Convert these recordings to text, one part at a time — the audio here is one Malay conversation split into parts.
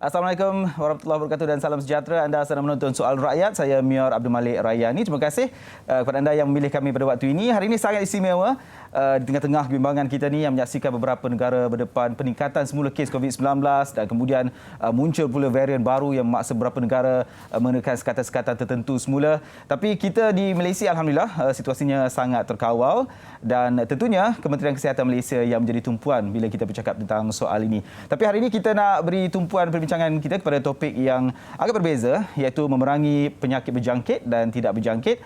Assalamualaikum warahmatullahi wabarakatuh dan salam sejahtera. Anda sedang menonton Soal Rakyat. Saya Mior Abdul Malik Rayani. Terima kasih kepada anda yang memilih kami pada waktu ini. Hari ini sangat istimewa di tengah-tengah kebimbangan kita ni yang menyaksikan beberapa negara berdepan peningkatan semula kes COVID-19 dan kemudian muncul pula varian baru yang memaksa beberapa negara menekan sekatan-sekatan tertentu semula. Tapi kita di Malaysia alhamdulillah situasinya sangat terkawal dan tentunya Kementerian Kesihatan Malaysia yang menjadi tumpuan bila kita bercakap tentang soal ini. Tapi hari ini kita nak beri tumpuan perbincangan kita kepada topik yang agak berbeza, iaitu memerangi penyakit berjangkit dan tidak berjangkit.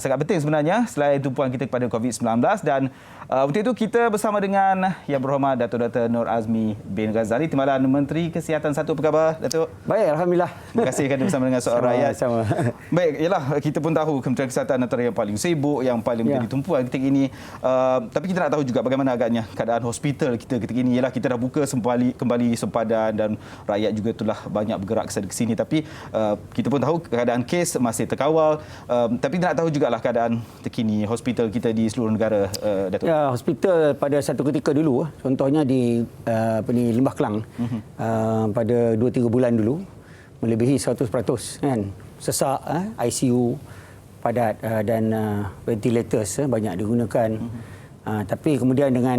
Sangat penting sebenarnya selain tumpuan kita kepada COVID-19 dan untuk itu kita bersama dengan Yang Berhormat Datuk Dr. Nur Azmi bin Ghazali, Timbalan Menteri Kesihatan 1. Apa khabar, Datuk? Baik, alhamdulillah. Terima kasih kerana bersama dengan Soal Rakyat. Sama. Baik, yalah, kita pun tahu Kementerian Kesihatan antara yang paling sibuk, yang paling menjadi tumpuan ketika ini. Tapi kita nak tahu juga bagaimana agaknya keadaan hospital kita ketika ini. Yalah, kita dah buka kembali sempadan dan rakyat juga telah banyak bergerak ke sini. Tapi kita pun tahu keadaan kes masih terkawal. Tapi kita nak tahu jugalah keadaan terkini hospital kita di seluruh negara, Datuk. Ya, hospital pada satu ketika dulu, contohnya di Lembah Kelang, pada 2-3 bulan dulu, melebihi 100% kan. Sesak, ICU padat dan ventilators banyak digunakan. Tapi kemudian dengan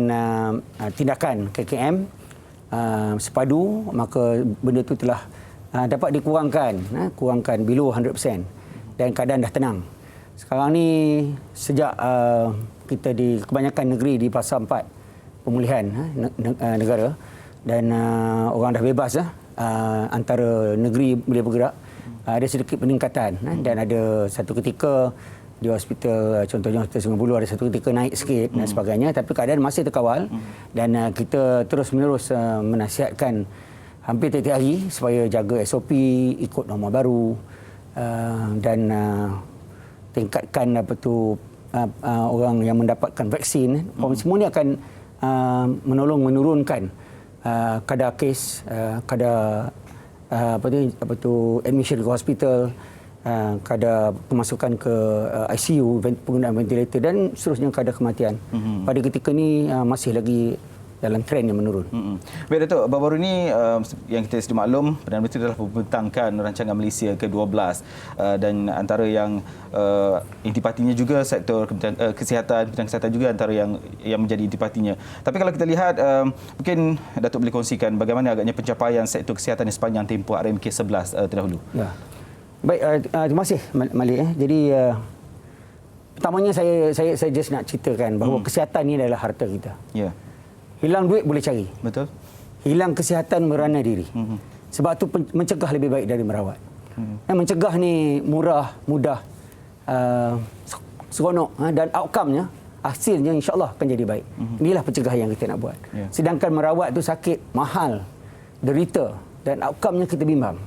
tindakan KKM sepadu, maka benda itu telah dapat kurangkan below 100% dan keadaan dah tenang. Sekarang ni sejak kita di kebanyakan negeri di fasa 4 pemulihan negara dan orang dah bebas antara negeri boleh bergerak, ada sedikit peningkatan dan ada satu ketika di hospital, contohnya Hospital Sungai Buloh ada satu ketika naik sikit dan sebagainya, tapi keadaan masih terkawal dan kita terus menerus menasihatkan hampir tiap-tiap hari supaya jaga SOP, ikut norma baru dan tingkatkan orang yang mendapatkan vaksin. Semua ini akan menolong menurunkan kadar kes, kadar admission ke hospital, kadar pemasukan ke ICU, penggunaan ventilator dan seterusnya kadar kematian. Pada ketika ini masih lagi dalam trend yang menurun. Baik, Datuk, baru-baru ini yang kita sedia maklum, Perdana Menteri telah membentangkan rancangan Malaysia ke-12 dan antara yang intipatinya juga sektor kesihatan juga antara yang menjadi intipatinya. Tapi kalau kita lihat, mungkin Datuk boleh kongsikan bagaimana agaknya pencapaian sektor kesihatan di sepanjang tempoh RMK 11 terdahulu. Ya. Baik, terima kasih Malik. Jadi pertamanya saya just nak ceritakan bahawa kesihatan ini adalah harta kita. Ya. Hilang duit boleh cari. Betul. Hilang kesihatan merana diri. Sebab tu mencegah lebih baik dari merawat. Dan mencegah ni murah, mudah, seronok dan outcome-nya, hasilnya insya-Allah akan jadi baik. Inilah pencegahan yang kita nak buat. Sedangkan merawat tu sakit, mahal, derita dan outcome-nya kita bimbang.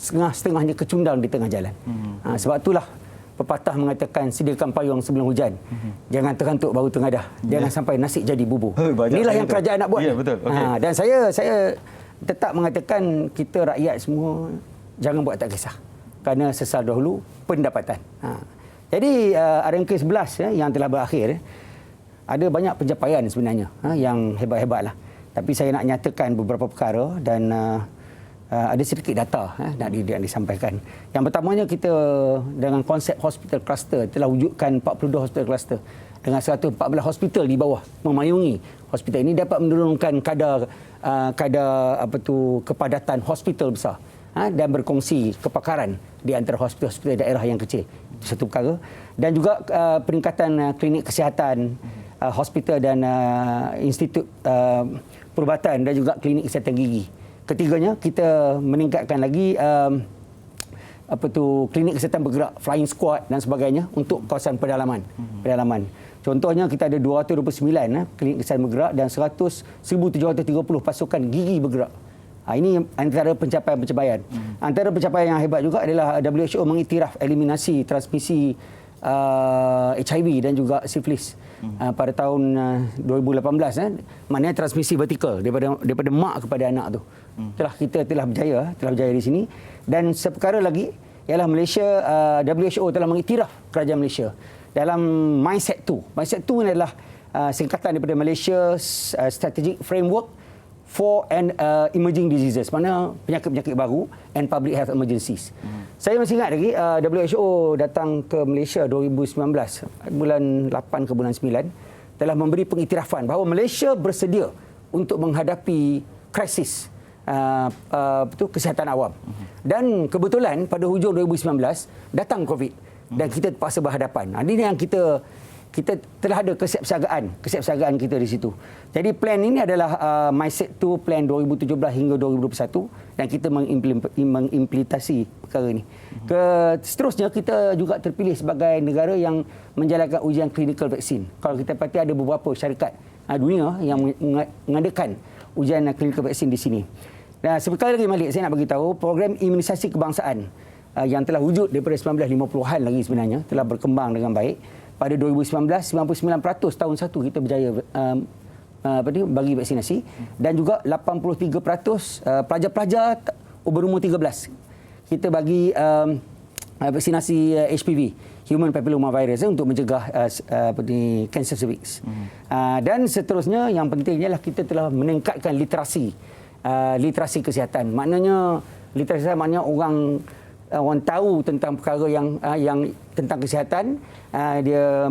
Setengah-setengahnya kecundang di tengah jalan. Sebab itulah pepatah mengatakan sediakan payung sebelum hujan. Jangan terkantuk baru tengadah. Jangan sampai nasi jadi bubur. Inilah yang kerajaan nak buat. Ya, betul. Okay. Dan saya tetap mengatakan kita rakyat semua jangan buat tak kisah. Kerana sesal dahulu pendapatan. Jadi RMK 11 yang telah berakhir, ada banyak pencapaian sebenarnya yang hebat-hebatlah. Tapi saya nak nyatakan beberapa perkara dan ada sedikit data nak disampaikan. Yang pertamanya, kita dengan konsep hospital cluster telah wujudkan 42 hospital cluster dengan 114 hospital di bawah memayungi hospital ini, dapat menurunkan kadar kepadatan hospital besar dan berkongsi kepakaran di antara hospital-hospital daerah yang kecil. Itu satu perkara. Dan juga peningkatan klinik kesihatan, hospital dan institut perubatan dan juga klinik kesihatan gigi. Ketiganya, kita meningkatkan lagi klinik kesihatan bergerak, flying squad dan sebagainya untuk kawasan pedalaman. Contohnya, kita ada 229 klinik kesihatan bergerak dan 1,730 pasukan gigi bergerak. Ini antara pencapaian-pencapaian. Antara pencapaian yang hebat juga adalah WHO mengiktiraf eliminasi transmisi HIV dan juga sifilis pada tahun 2018. Maknanya transmisi vertikal daripada mak kepada anak tu. Kita telah berjaya di sini. Dan seperkara lagi ialah Malaysia, WHO telah mengiktiraf kerajaan Malaysia dalam Mindset 2. Mindset 2 adalah singkatan daripada Malaysia Strategic Framework for and emerging diseases, mana penyakit-penyakit baru and public health emergencies. Saya masih ingat lagi WHO datang ke Malaysia 2019 bulan 8 ke bulan 9 telah memberi pengiktirafan bahawa Malaysia bersedia untuk menghadapi krisis kesihatan awam. Dan kebetulan pada hujung 2019 datang COVID dan kita terpaksa berhadapan. Ini yang kita telah ada kesiapsiagaan kita di situ. Jadi plan ini adalah MySet 2 plan 2017 hingga 2021 dan kita mengimplementasi perkara ini. Seterusnya kita juga terpilih sebagai negara yang menjalankan ujian klinikal vaksin. Kalau kita perhati ada beberapa syarikat dunia yang mengadakan ujian klinikal vaksin di sini. Dan sekali lagi Malik, saya nak bagi tahu program imunisasi kebangsaan yang telah wujud daripada 1950-an lagi sebenarnya telah berkembang dengan baik. Pada 2019, 99% tahun 1 kita berjaya bagi vaksinasi dan juga 83% pelajar-pelajar berumur 13 kita bagi vaksinasi HPV, Human Papilloma Virus, untuk mencegah kanser cervix. Dan seterusnya yang pentingnya adalah kita telah meningkatkan literasi kesihatan. Maknanya literasi maknanya orang tahu tentang perkara yang tentang kesihatan, dia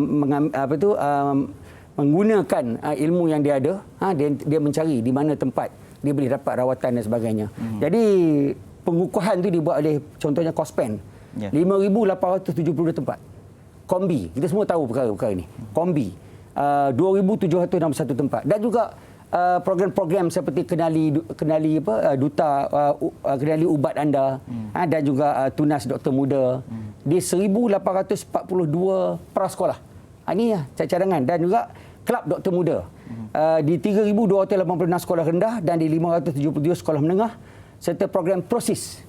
menggunakan ilmu yang dia ada, dia mencari di mana tempat dia boleh dapat rawatan dan sebagainya. Jadi pengukuhan tu dibuat oleh contohnya Cospen. 5,872 tempat. Kombi, kita semua tahu perkara-perkara ini. Kombi 2,761 tempat. Dan juga program-program seperti kenali ubat anda, dan juga tunas doktor muda di 1,842 prasekolah. Ini cadangan. Dan juga kelab doktor muda di 3,286 sekolah rendah dan di 572 sekolah menengah, serta program PROSIS,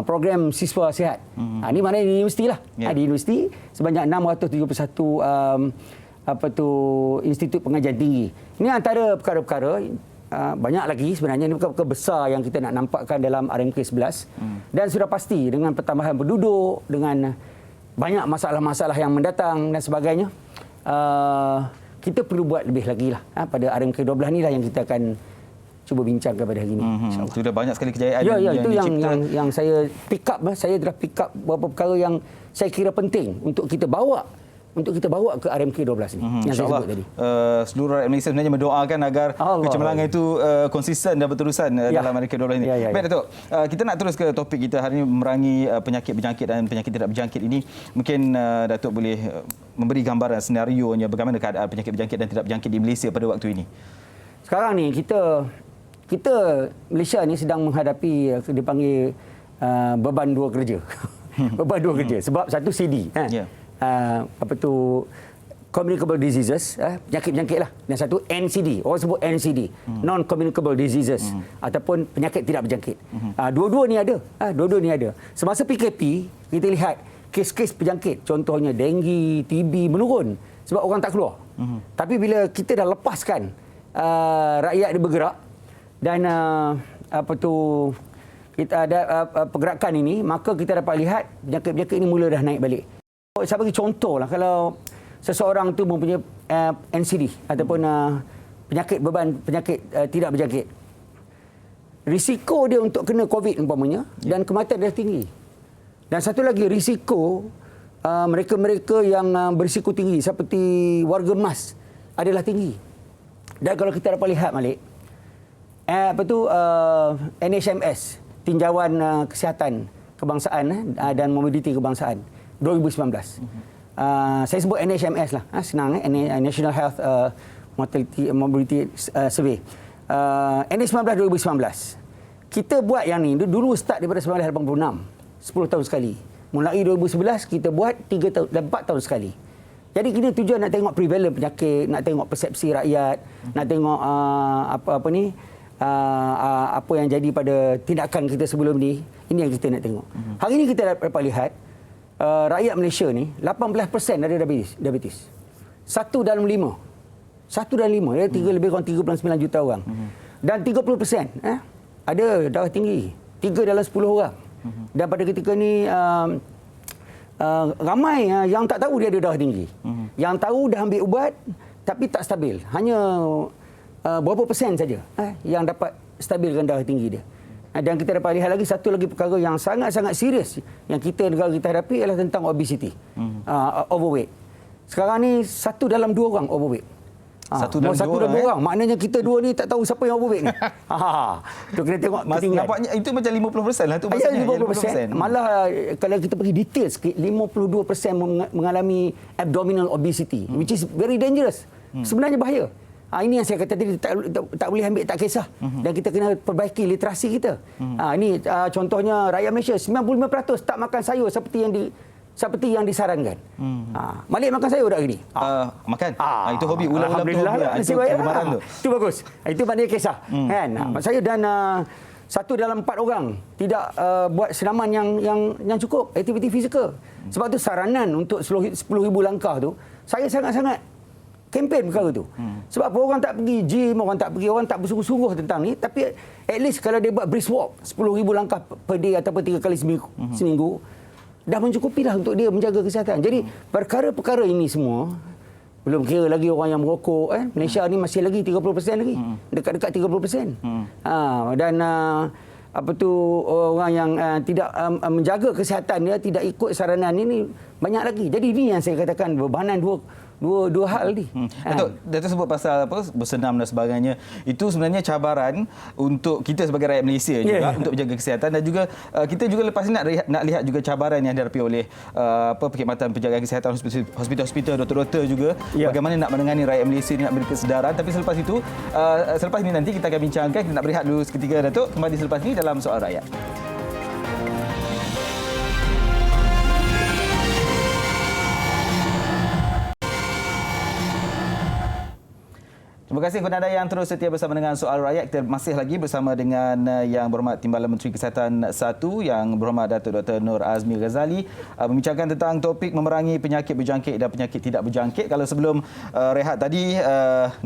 program siswa sihat. Ini mana di universiti lah. Di universiti sebanyak 671 institut pengajian tinggi. Ini antara perkara-perkara, banyak lagi sebenarnya. Ini perkara besar yang kita nak nampakkan dalam RMK 11. Dan sudah pasti dengan pertambahan penduduk, dengan banyak masalah-masalah yang mendatang dan sebagainya, kita perlu buat lebih lagi lah. Pada RMK 12 ni lah yang kita akan cuba bincangkan pada hari ini. Sudah banyak sekali kejayaan itu yang saya pick up. Saya telah pick up beberapa perkara yang saya kira penting untuk kita bawa ke RMK 12 ini. Yang saya sebut tadi. Seluruh rakyat Malaysia sebenarnya mendoakan agar kecemerlangan itu konsisten dan berterusan dalam RMK 12 ini. Baik Datuk, kita nak terus ke topik kita hari ini, memerangi penyakit berjangkit dan penyakit tidak berjangkit ini. Mungkin Datuk boleh memberi gambaran senarionya bagaimana keadaan penyakit berjangkit dan tidak berjangkit di Malaysia pada waktu ini. Sekarang ni kita Malaysia ni sedang menghadapi dipanggil beban dua kerja. Beban dua kerja sebab satu CD communicable diseases, penyakit-penyakit lah, dan satu NCD, orang sebut NCD, non communicable diseases, ataupun penyakit tidak berjangkit. Dua-dua ni ada. Semasa PKP kita lihat kes-kes penyakit contohnya denggi, TB menurun sebab orang tak keluar. Tapi bila kita dah lepaskan rakyat dia bergerak dan kita ada pergerakan ini, maka kita dapat lihat penyakit-penyakit ini mula dah naik balik. Saya bagi contoh lah, kalau seseorang tu mempunyai NCD ataupun penyakit tidak berjangkit, risiko dia untuk kena COVID umpamanya dan kematian dah tinggi. Dan satu lagi risiko mereka-mereka yang berisiko tinggi seperti warga emas adalah tinggi. Dan kalau kita dapat lihat Malik, NHMS, tinjauan kesihatan kebangsaan dan mobiliti kebangsaan 2019. Saya sebut NHMS lah, senang, National Health Mobility Survey. NH19 2019. Kita buat yang ni dulu start daripada 1986, 10 tahun sekali. Mulai 2011 kita buat 4 tahun sekali. Jadi kita tujuan nak tengok prevalent penyakit, nak tengok persepsi rakyat, nak tengok apa yang jadi pada tindakan kita sebelum ni. Ini yang kita nak tengok. Hari ini kita dapat lihat rakyat Malaysia ni 18% ada diabetes. 1 dalam 5. 1 dalam 5, lebih kurang 3.9 juta orang. Dan 30% ada darah tinggi. 3 dalam 10 orang. Dan pada ketika ni ramai yang tak tahu dia ada darah tinggi. Yang tahu dah ambil ubat tapi tak stabil. Hanya berapa persen saja yang dapat stabilkan darah tinggi dia. Dan kita dapat lihat lagi satu lagi perkara yang sangat-sangat serius yang negara kita hadapi ialah tentang obesity, overweight. Sekarang ni 1 dalam 2 orang overweight. Satu dalam dua orang. Maknanya kita dua ni tak tahu siapa yang overweight ni. Itu kena tengok ketinggian. Nampaknya itu macam 50% lah tu Ya, maksudnya. 50%. Malah kalau kita pergi detail sikit, 52% mengalami abdominal obesity, which is very dangerous. Sebenarnya bahaya. Ini yang saya kata tadi, tak boleh ambil tak kisah. Dan kita kena perbaiki literasi kita. Ini contohnya rakyat Malaysia 95% tak makan sayur seperti yang disarankan. Malik makan sayur tak hari ni? Makan. Itu hobi. Ulang-ulang tu Alhamdulillah hobi. lah. Itu kegemaran tu. Itu bagus. Itu maknanya kisah. Kan? Saya dan 1 dalam 4 orang tidak buat senaman yang cukup, aktiviti fizikal. Sebab tu saranan untuk 10,000 langkah tu, saya sangat-sangat kempen perkara tu. Sebab apa orang tak pergi gym, orang tak bersungguh-sungguh tentang ni, tapi at least kalau dia buat brisk walk 10,000 langkah per day ataupun 3 kali seminggu, dah mencukupi dah untuk dia menjaga kesihatan. Jadi perkara-perkara ini semua, belum kira lagi orang yang merokok. Malaysia ni masih lagi 30% lagi. Dekat-dekat 30%. Dan orang yang tidak menjaga kesihatan dia, tidak ikut saranan ini banyak lagi. Jadi ini yang saya katakan bebanan dua hal ni. Datuk sebut pasal bersenam dan sebagainya. Itu sebenarnya cabaran untuk kita sebagai rakyat Malaysia juga untuk menjaga kesihatan, dan juga kita juga lepas ni nak lihat juga cabaran yang dihadapi oleh Perkhidmatan Penjagaan Kesihatan, hospital-hospital, doktor-doktor juga, bagaimana nak menangani rakyat Malaysia ni, nak beri kesedaran. Tapi selepas itu, selepas ini nanti kita akan bincangkan. Kita nak berehat dulu seketika, Datuk. Kembali selepas ini dalam Soal Rakyat. Terima kasih kepada anda yang terus setia bersama dengan Soal Rakyat. Kita masih lagi bersama dengan Yang Berhormat Timbalan Menteri Kesihatan 1, Yang Berhormat Datuk Dr. Nur Azmi Ghazali, membincangkan tentang topik memerangi penyakit berjangkit dan penyakit tidak berjangkit. Kalau sebelum rehat tadi,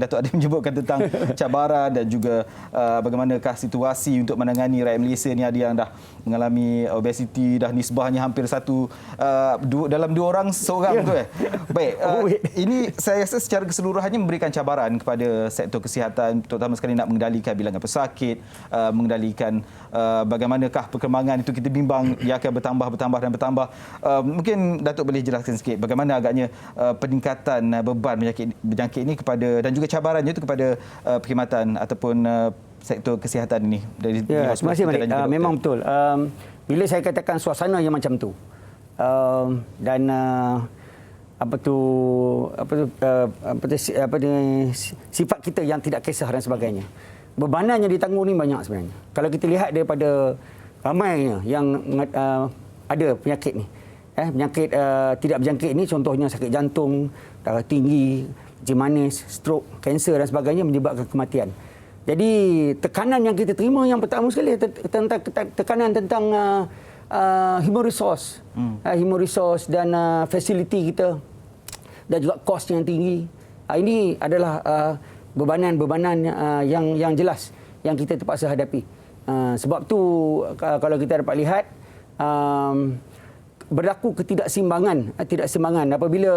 Datuk ada menyebutkan tentang cabaran dan juga bagaimanakah situasi untuk menangani rakyat Malaysia ni, ada yang dah mengalami obesiti, dah nisbahnya hampir dalam 2 orang seorang tu. Baik, ini saya rasa secara keseluruhannya memberikan cabaran kepada sektor kesihatan, terutama sekali nak mengendalikan bilangan pesakit, mengendalikan bagaimanakah perkembangan itu. Kita bimbang ia akan bertambah. Mungkin Datuk boleh jelaskan sikit bagaimana agaknya peningkatan beban penyakit berjangkit ini kepada, dan juga cabarannya itu kepada perkhidmatan ataupun sektor kesihatan ini. Terima kasih, Malik. Memang betul. Bila saya katakan suasana yang macam tu, dan sifat kita yang tidak kisah dan sebagainya, bebanan yang ditanggung ni banyak sebenarnya. Kalau kita lihat daripada ramainya yang ada penyakit ni, penyakit tidak berjangkit ni, contohnya sakit jantung, darah tinggi, kencing manis, stroke, kanser dan sebagainya, menyebabkan kematian. Jadi tekanan yang kita terima yang pertama sekali tentang tekanan tentang human resource dan fasiliti kita, dan juga kos yang tinggi. Ini adalah bebanan yang jelas yang kita terpaksa hadapi. Sebab tu kalau kita dapat lihat, berlaku ketidakseimbangan apabila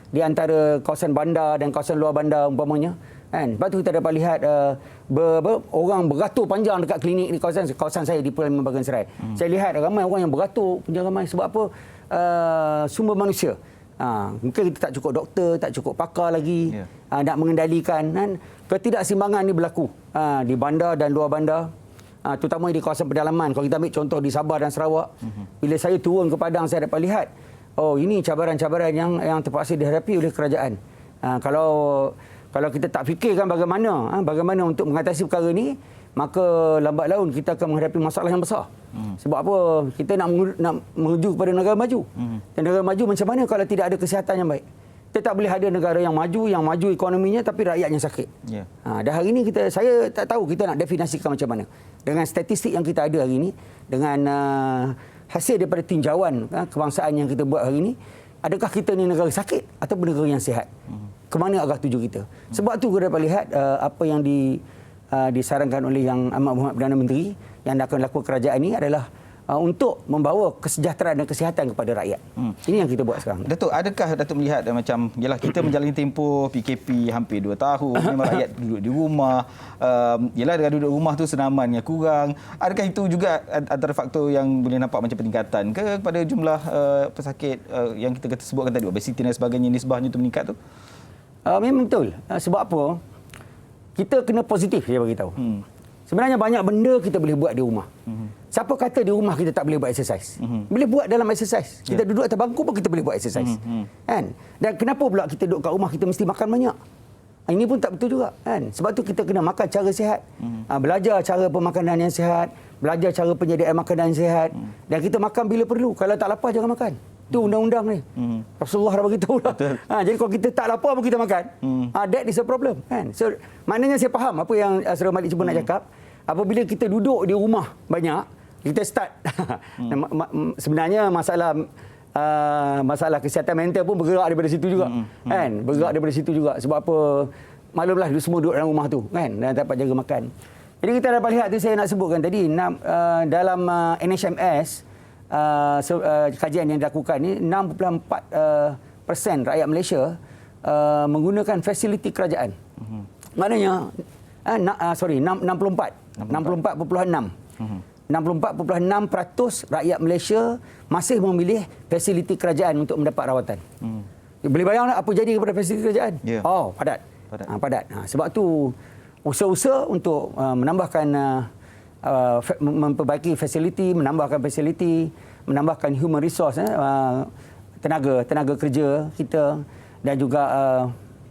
di antara kawasan bandar dan kawasan luar bandar umpamanya. Lepas tu kita dapat lihat orang beratur panjang dekat klinik di kawasan saya di Pulau Limbagan Serai. Saya lihat ramai orang yang beratur panjang ramai. Sebab apa? Sumber manusia. Mungkin kita tak cukup doktor, tak cukup pakar lagi nak mengendalikan. Ketidakseimbangan ini berlaku di bandar dan luar bandar, terutama di kawasan pedalaman. Kalau kita ambil contoh di Sabah dan Sarawak, bila saya turun ke Padang, saya dapat lihat, ini cabaran-cabaran yang terpaksa dihadapi oleh kerajaan. Kalau kita tak fikirkan bagaimana untuk mengatasi perkara ini, maka lambat laun kita akan menghadapi masalah yang besar. Sebab apa? Kita nak menuju kepada negara maju. Dan negara maju macam mana kalau tidak ada kesihatan yang baik? Kita tak boleh ada negara yang maju ekonominya tapi rakyatnya sakit. Dan hari ini saya tak tahu kita nak definisikan macam mana. Dengan statistik yang kita ada hari ini, dengan hasil daripada tinjauan kebangsaan yang kita buat hari ini, adakah kita ni negara sakit atau negara yang sihat? Kemana arah tuju kita? Sebab tu kita dapat lihat apa yang disarankan oleh Yang Amat Berhormat Perdana Menteri yang akan lakukan kerajaan ini adalah untuk membawa kesejahteraan dan kesihatan kepada rakyat. Ini yang kita buat sekarang. Datuk, adakah Datuk melihat macam yalah kita menjalani tempoh PKP hampir 2 tahun, memang rakyat duduk di rumah, yalah dengan duduk rumah tu senamannya kurang. Adakah itu juga antara faktor yang boleh nampak macam peningkatan ke kepada jumlah pesakit yang kita sebutkan tadi, obesiti dan sebagainya, nisbahnya tu meningkat tu? Memang betul. Sebab apa? Kita kena positif, saya bagi tahu. Sebenarnya banyak benda kita boleh buat di rumah. Siapa kata di rumah kita tak boleh buat exercise? Boleh buat dalam exercise. Kita duduk atas bangku pun kita boleh buat exercise. Kan? Dan kenapa pula kita duduk kat rumah kita mesti makan banyak? Ini pun tak betul juga. Kan? Sebab tu kita kena makan cara sihat. Belajar cara pemakanan yang sihat. Belajar cara penyediaan makanan yang sihat. Dan kita makan bila perlu. Kalau tak lapar jangan makan. Itu undang-undang ni. Rasulullah dah beritahu lah. Jadi kalau kita tak lapar pun kita makan. That is a problem. Kan? So, maknanya saya faham apa yang Saudara Malik cuba nak cakap. Apabila kita duduk di rumah banyak, kita start. Sebenarnya masalah kesihatan mental pun bergerak daripada situ juga. Kan? Bergerak daripada situ juga. Sebab apa? Maklumlah semua duduk dalam rumah tu. Kan? Dan dapat jaga makan. Jadi kita dapat lihat tu saya nak sebutkan tadi. Dalam NHMS, kajian yang dilakukan ni 6.4% rakyat Malaysia menggunakan fasiliti kerajaan. Maknanya 64.6% rakyat Malaysia masih memilih fasiliti kerajaan untuk mendapat rawatan. Boleh bayang tak apa jadi kepada fasiliti kerajaan? Padat. Padat. Sebab tu usaha-usaha untuk menambahkan memperbaiki fasiliti, menambahkan human resource, tenaga kerja kita dan juga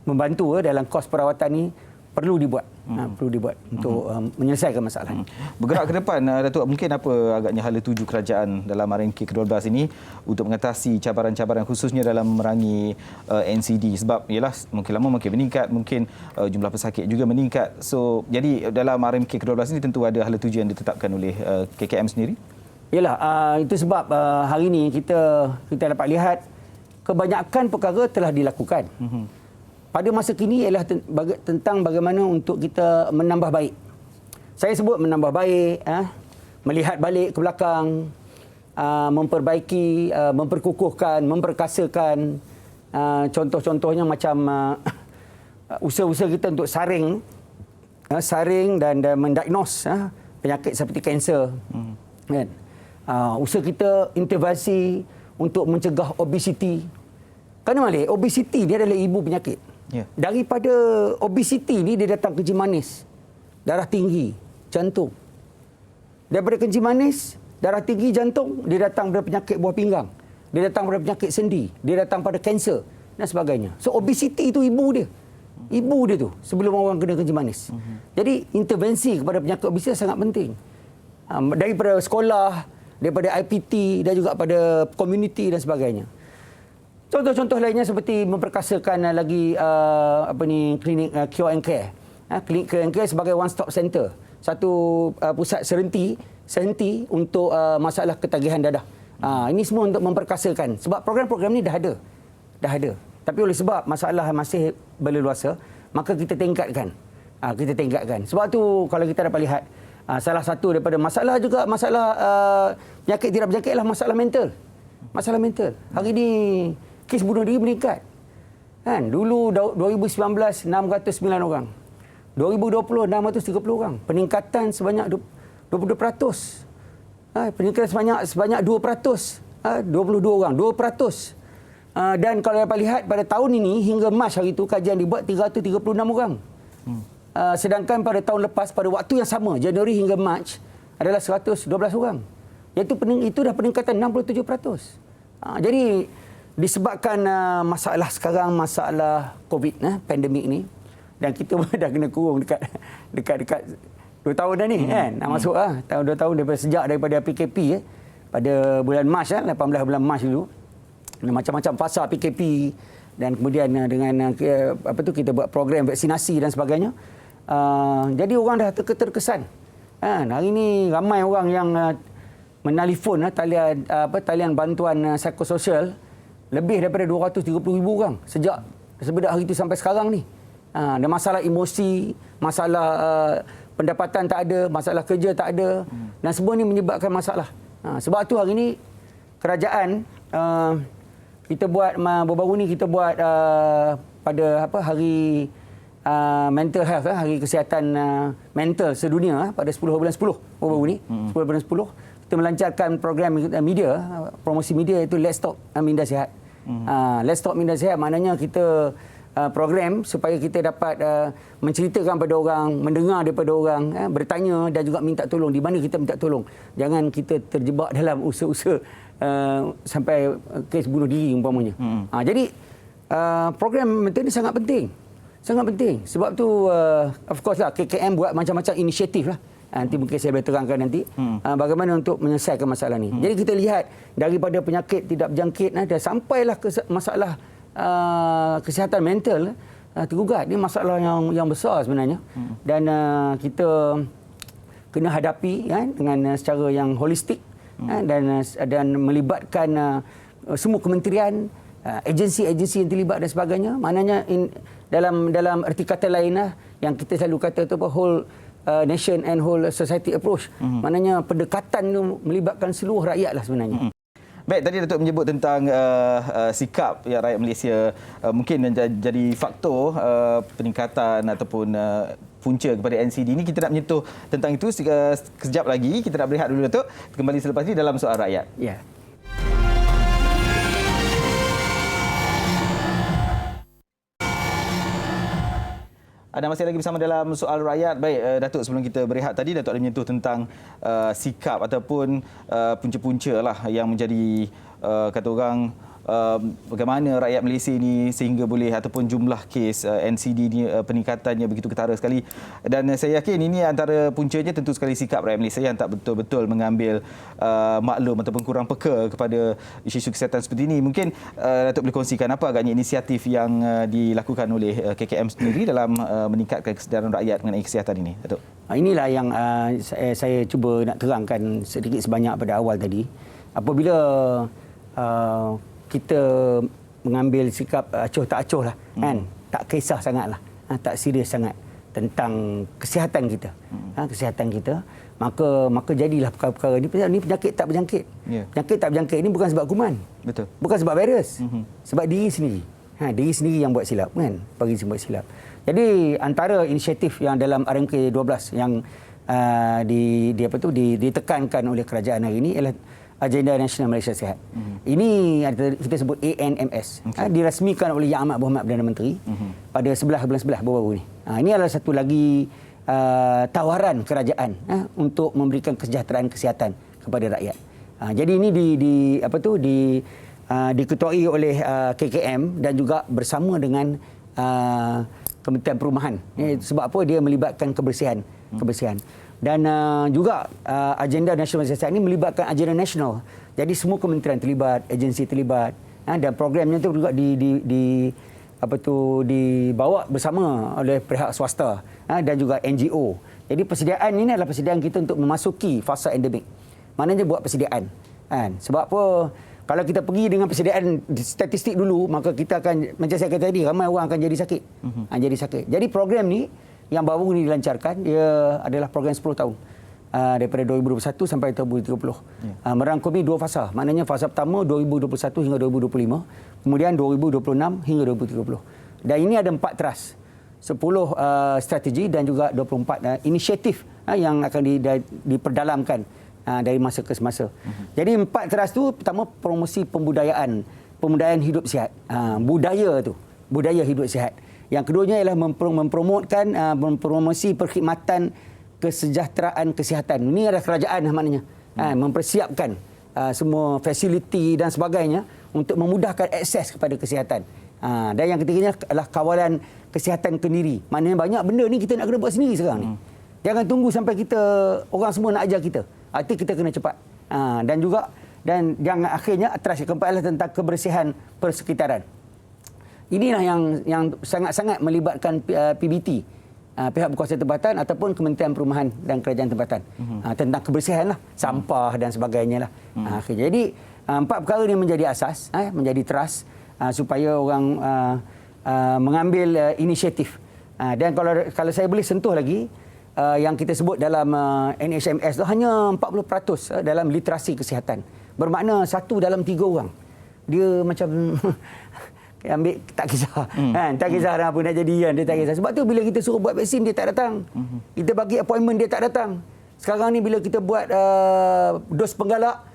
membantu dalam kos perawatan ni perlu dibuat. Perlu dibuat untuk menyelesaikan masalah ini. Bergerak ke depan, Datuk, mungkin apa agaknya hala tuju kerajaan dalam RMK ke-12 ini untuk mengatasi cabaran-cabaran khususnya dalam memerangi NCD, sebab yalah mungkin lama makin meningkat, mungkin jumlah pesakit juga meningkat. So jadi dalam RMK ke-12 ini tentu ada hala tuju yang ditetapkan oleh KKM sendiri. Yalah, itu sebab hari ini kita dapat lihat kebanyakan perkara telah dilakukan. Pada masa kini ialah tentang bagaimana untuk kita menambah baik. Saya sebut menambah baik, melihat balik ke belakang, memperbaiki, memperkukuhkan, memperkasakan. Contoh-contohnya macam usaha-usaha kita untuk saring dan mendiagnose penyakit seperti kanser. Kan? Usaha kita intervensi untuk mencegah obesiti. Kerana Malik, obesiti dia adalah ibu penyakit. Daripada obesiti ni dia datang kencing manis, darah tinggi, jantung. Daripada kencing manis, darah tinggi, jantung, dia datang pada penyakit buah pinggang. Dia datang pada penyakit sendi, dia datang pada kanser dan sebagainya. So obesiti itu ibu dia. Ibu dia tu sebelum orang kena kencing manis. Jadi intervensi kepada penyakit obesiti sangat penting. Daripada sekolah, daripada IPT dan juga pada komuniti dan sebagainya. Contoh-contoh lainnya seperti memperkasakan lagi klinik Cure and Care. Klinik Cure and Care sebagai one stop center. Satu pusat sehenti untuk masalah ketagihan dadah. Ini semua untuk memperkasakan. Sebab program-program ni dah ada. Tapi oleh sebab masalah masih berleluasa, maka kita tingkatkan. Sebab tu kalau kita dapat lihat, salah satu daripada masalah penyakit tidak berjangkit ialah masalah mental. Hari ini kes bunuh diri meningkat. Kan? Dulu 2019 609 orang. 2020 630 orang. Peningkatan sebanyak 22%. Peningkatan sebanyak 2%. 22 orang, 2%. Dan kalau dapat lihat pada tahun ini hingga Mac hari itu kajian dibuat 336 orang. Sedangkan pada tahun lepas pada waktu yang sama Januari hingga Mac adalah 112 orang. Itu dah peningkatan 67%. Jadi disebabkan masalah sekarang, masalah COVID, pandemik ni, dan kita pun dah kena kurung dekat 2 tahun dah ni, kan? Nak masuk tahun 2 tahun daripada PKP pada bulan Mac, 18 bulan Mac dulu. Macam-macam fasa PKP dan kemudian dengan kita buat program vaksinasi dan sebagainya. Jadi orang dah terkesan. Hari ni ramai orang yang menelefon talian bantuan psikososial lebih daripada 230,000 orang sejak hari itu sampai sekarang ni. Dan masalah emosi, masalah pendapatan tak ada, masalah kerja tak ada, dan semua ni menyebabkan masalah. Sebab tu hari ni kerajaan kita buat baru-baru ni kita buat pada hari mental health, hari kesihatan mental sedunia pada 10 bulan 10 baru-baru ni 10 bulan 10 kita melancarkan program media, promosi media, iaitu Let's Talk Minda Sihat. Let's Talk Minda Sihat maknanya kita program supaya kita dapat menceritakan pada orang, mendengar daripada orang, bertanya dan juga minta tolong. Di mana kita minta tolong. Jangan kita terjebak dalam usaha-usaha sampai kes bunuh diri umpamanya. Jadi program mental ini sangat penting. Sangat penting. Sebab tu of course lah KKM buat macam-macam inisiatif lah. Nanti mungkin saya boleh terangkan nanti bagaimana untuk menyelesaikan masalah ni. Jadi kita lihat daripada penyakit tidak berjangkit dan sampailah ke masalah kesihatan mental tergugat. Ini masalah yang besar sebenarnya. Dan kita kena hadapi dengan secara yang holistik dan melibatkan semua kementerian, agensi-agensi yang terlibat dan sebagainya. Maknanya dalam erti kata lain yang kita selalu kata tu whole nation and whole society approach. Maknanya pendekatan tu melibatkan seluruh rakyat lah sebenarnya. Baik, tadi Datuk menyebut tentang sikap yang rakyat Malaysia mungkin jadi faktor peningkatan ataupun punca kepada NCD ini. Kita nak menyentuh tentang itu sekejap lagi. Kita nak berehat dulu, Datuk. Kembali selepas ini dalam Soal Rakyat. Ya. Anda masih lagi bersama dalam Soal Rakyat. Baik, Datuk, sebelum kita berehat tadi, Datuk ada menyentuh tentang sikap ataupun punca-punca lah yang menjadi kata orang bagaimana rakyat Malaysia ini sehingga boleh ataupun jumlah kes NCD ni peningkatannya begitu ketara sekali. Dan saya yakin ini antara puncanya tentu sekali sikap rakyat Malaysia yang tak betul-betul mengambil maklum ataupun kurang peka kepada isu-isu kesihatan seperti ini. Mungkin Datuk boleh kongsikan apa agaknya inisiatif yang dilakukan oleh KKM sendiri dalam meningkatkan kesedaran rakyat mengenai kesihatan ini, Datuk? Inilah yang saya cuba nak terangkan sedikit sebanyak pada awal tadi. Apabila kita mengambil sikap acuh tak acuh lah, kan? Tak kisah sangat lah, tak serius sangat tentang kesihatan kita, kesihatan kita, maka jadilah perkara-perkara ini. Ini penyakit tak berjangkit. Penyakit tak berjangkit ini bukan sebab kuman, betul, bukan sebab virus, sebab diri sendiri. Diri sendiri yang buat silap, kan? Bagi buat silap. Jadi antara inisiatif yang dalam RMK 12 yang ditekankan oleh kerajaan hari ini ialah Agenda Nasional Malaysia Sihat. Ini kita sebut ANMS. Dirasmikan oleh Yang Amat Berhormat Perdana Menteri pada 11 bulan 11 baru-baru ini. Ini adalah satu lagi tawaran kerajaan untuk memberikan kesejahteraan kesihatan kepada rakyat. Jadi ini diketuai oleh KKM dan juga bersama dengan Kementerian Perumahan. Sebab apa? Dia melibatkan kebersihan. Dan juga agenda nasional sihat ini melibatkan agenda nasional. Jadi semua kementerian terlibat, agensi terlibat, dan programnya itu juga dibawa bersama oleh pihak swasta dan juga NGO. Jadi persediaan ini adalah persediaan kita untuk memasuki fasa endemik. Maknanya buat persediaan. Sebab apa? Kalau kita pergi dengan persediaan statistik dulu, maka kita akan, macam saya kata tadi, ramai orang akan jadi sakit. Jadi sakit. Jadi program ni yang baru ini dilancarkan, dia adalah program 10 tahun. Daripada 2021 sampai 2030. Merangkumi dua fasa. Maknanya fasa pertama 2021 hingga 2025. Kemudian 2026 hingga 2030. Dan ini ada 4 teras. 10 strategi dan juga 24 inisiatif yang akan diperdalamkan dari masa ke semasa. Jadi 4 teras tu, pertama promosi pembudayaan hidup sihat. Budaya hidup sihat. Yang keduanya ialah mempromosi perkhidmatan kesejahteraan kesihatan. Ini adalah kerajaan maknanya. Mempersiapkan semua fasiliti dan sebagainya untuk memudahkan akses kepada kesihatan. Dan yang ketiganya adalah kawalan kesihatan kendiri. Maknanya banyak benda ni kita nak kena buat sendiri sekarang ni. Jangan tunggu sampai orang semua nak ajar kita. Arti kita kena cepat. Dan yang akhirnya teras yang keempat adalah tentang kebersihan persekitaran. Inilah yang sangat-sangat melibatkan PBT, pihak berkuasa tempatan ataupun Kementerian Perumahan dan Kerajaan Tempatan. Tentang kebersihan lah, sampah dan sebagainya lah. Jadi 4 perkara ini menjadi asas, menjadi teras supaya orang mengambil inisiatif. Dan kalau saya boleh sentuh lagi, yang kita sebut dalam NHMS tu hanya 40% dalam literasi kesihatan. Bermakna 1 dalam 3 orang. Dia macam ambil tak kisah. Kan? Tak kisah apa nak jadi kan. Dia tak kisah. Sebab tu bila kita suruh buat vaksin dia tak datang. Kita bagi appointment dia tak datang. Sekarang ni bila kita buat dos penggalak